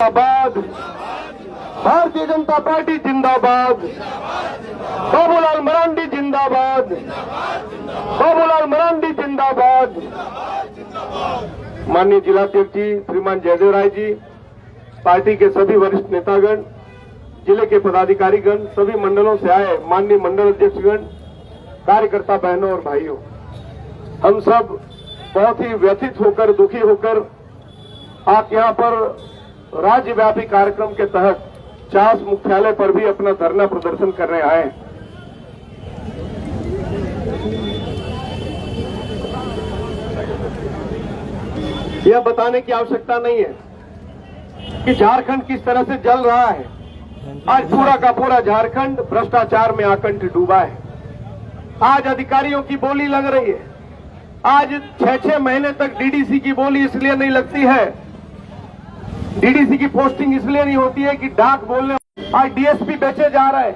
जिंदाबाद, भारतीय जनता पार्टी जिंदाबाद, बाबूलाल मरांडी जिंदाबाद, बाबूलाल मरांडी जिंदाबाद। माननीय जिलाध्यक्ष जी श्रीमान जयदेव राय जी, पार्टी के सभी वरिष्ठ नेतागण, जिले के पदाधिकारीगण, सभी मंडलों से आए माननीय मंडल अध्यक्षगण, कार्यकर्ता बहनों और भाइयों, हम सब बहुत ही व्यथित होकर, दुखी होकर आप यहां पर राज्यव्यापी कार्यक्रम के तहत चास मुख्यालय पर भी अपना धरना प्रदर्शन करने आए। यह बताने की आवश्यकता नहीं है कि झारखंड किस तरह से जल रहा है। आज पूरा का पूरा झारखंड भ्रष्टाचार में आकंठ डूबा है। आज अधिकारियों की बोली लग रही है। आज 6-6 महीने तक डीडीसी की बोली इसलिए नहीं लगती है, डीडीसी की पोस्टिंग इसलिए नहीं होती है कि डाक बोलने। आज डीएसपी बेचे जा रहा है,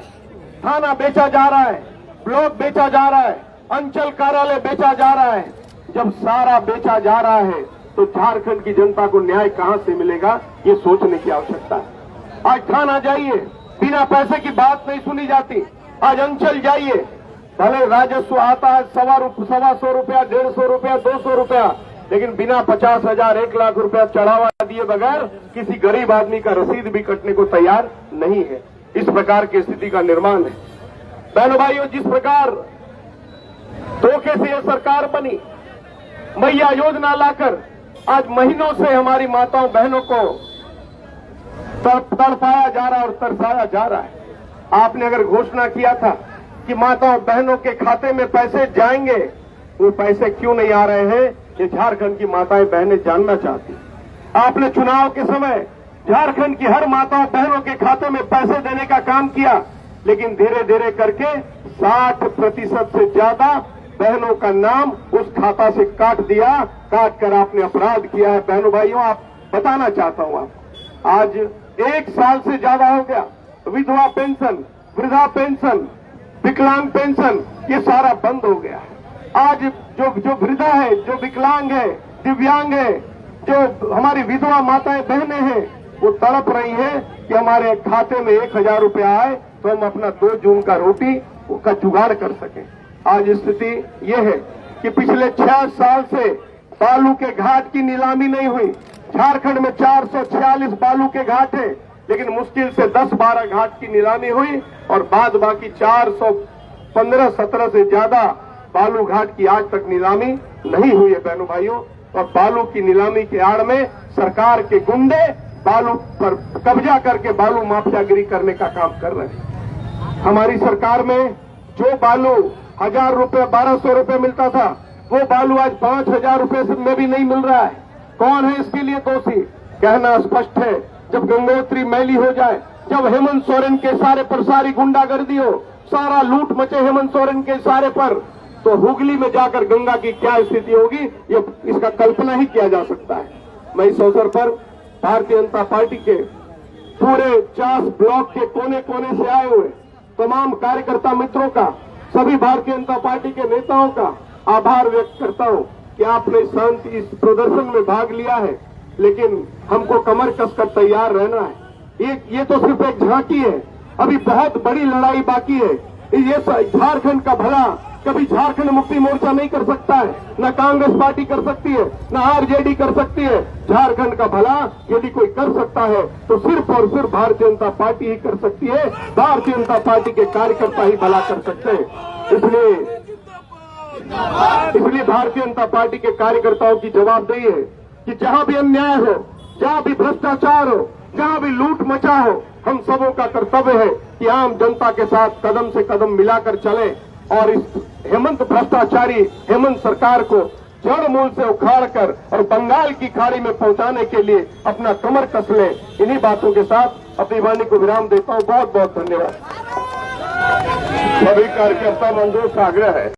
थाना बेचा जा रहा है, ब्लॉक बेचा जा रहा है, अंचल कार्यालय बेचा जा रहा है। जब सारा बेचा जा रहा है तो झारखंड की जनता को न्याय कहां से मिलेगा, ये सोचने की आवश्यकता है। आज थाना जाइए, बिना पैसे की बात नहीं सुनी जाती। आज अंचल जाइए, भले राजस्व आता है 125 रुपया, 150 रुपया, 200 रुपया, लेकिन बिना 50,000, 1 लाख रुपया चढ़ावा दिए बगैर किसी गरीब आदमी का रसीद भी कटने को तैयार नहीं है। इस प्रकार की स्थिति का निर्माण है। बहनों भाइयों, जिस प्रकार धोखे से यह सरकार बनी, मैया योजना लाकर आज महीनों से हमारी माताओं बहनों को तड़पाया जा रहा है और तरसाया जा रहा है। आपने अगर घोषणा किया था कि माताओं बहनों के खाते में पैसे जाएंगे, वो पैसे क्यों नहीं आ रहे हैं, ये झारखंड की माताएं बहनें जानना चाहती। आपने चुनाव के समय झारखंड की हर माताओं बहनों के खाते में पैसे देने का काम किया, लेकिन धीरे धीरे करके 60% से ज्यादा बहनों का नाम उस खाता से काट दिया। काट कर आपने अपराध किया है। बहनों भाइयों, आप बताना चाहता हूं, आप आज 1 साल से ज्यादा हो गया, विधवा पेंशन, वृद्धा पेंशन, विकलांग पेंशन, ये सारा बंद हो गया है। आज जो वृद्धा है, जो विकलांग है, दिव्यांग है, जो हमारी विधवा माताएं बहनें हैं, वो तड़प रही हैं कि हमारे खाते में 1,000 रुपया आए तो हम अपना 2 जून का रोटी का जुगाड़ कर सकें। आज स्थिति ये है कि पिछले 6 साल से बालू के घाट की नीलामी नहीं हुई। झारखंड में 446 बालू के घाट हैं, लेकिन मुश्किल से 10-12 घाट की नीलामी हुई और बाद बाकी 415-17 से ज्यादा बालू घाट की आज तक नीलामी नहीं हुई है। बहनों भाइयों, और बालू की नीलामी के आड़ में सरकार के गुंडे बालू पर कब्जा करके बालू माफियागिरी करने का काम कर रहे हैं। हमारी सरकार में जो बालू 1,000 रुपये, 1,200 रुपये मिलता था, वो बालू आज 5,000 रुपये में भी नहीं मिल रहा है। कौन है इसके लिए दोषी? कहना स्पष्ट है, जब गंगोत्री मैली हो जाए, जब हेमंत सोरेन के सारे पर सारी गुंडागर्दी हो, सारा लूट मचे हेमंत सोरेन के सारे पर, तो हुगली में जाकर गंगा की क्या स्थिति होगी, ये इसका कल्पना ही किया जा सकता है। मैं इस अवसर पर भारतीय जनता पार्टी के पूरे 50 ब्लॉक के कोने कोने से आए हुए तमाम कार्यकर्ता मित्रों का, सभी भारतीय जनता पार्टी के नेताओं का आभार व्यक्त करता हूं कि आपने शांति इस प्रदर्शन में भाग लिया है, लेकिन हमको कमर कसकर तैयार रहना है। ये तो सिर्फ एक झांकी है, अभी बहुत बड़ी लड़ाई बाकी है। ये झारखंड का भला कभी झारखंड मुक्ति मोर्चा नहीं कर सकता है, न कांग्रेस पार्टी कर सकती है, न आरजेडी कर सकती है। झारखंड का भला यदि कोई कर सकता है तो सिर्फ और सिर्फ भारतीय जनता पार्टी ही कर सकती है। भारतीय जनता पार्टी के कार्यकर्ता ही भला कर सकते हैं। इसलिए भारतीय जनता पार्टी के कार्यकर्ताओं की जवाबदेही है कि जहां भी अन्याय हो, जहां भी भ्रष्टाचार हो, जहां भी लूट मचा हो, हम सबों का कर्तव्य है कि आम जनता के साथ कदम से कदम मिलाकर चलें और इस हेमंत भ्रष्टाचारी हेमंत सरकार को जड़ मूल से उखाड़कर और बंगाल की खाड़ी में पहुंचाने के लिए अपना कमर कस लें। इन्हीं बातों के साथ अपनी वाणी को विराम देता हूं। बहुत बहुत धन्यवाद। सभी कार्यकर्ता बंधुओं से आग्रह है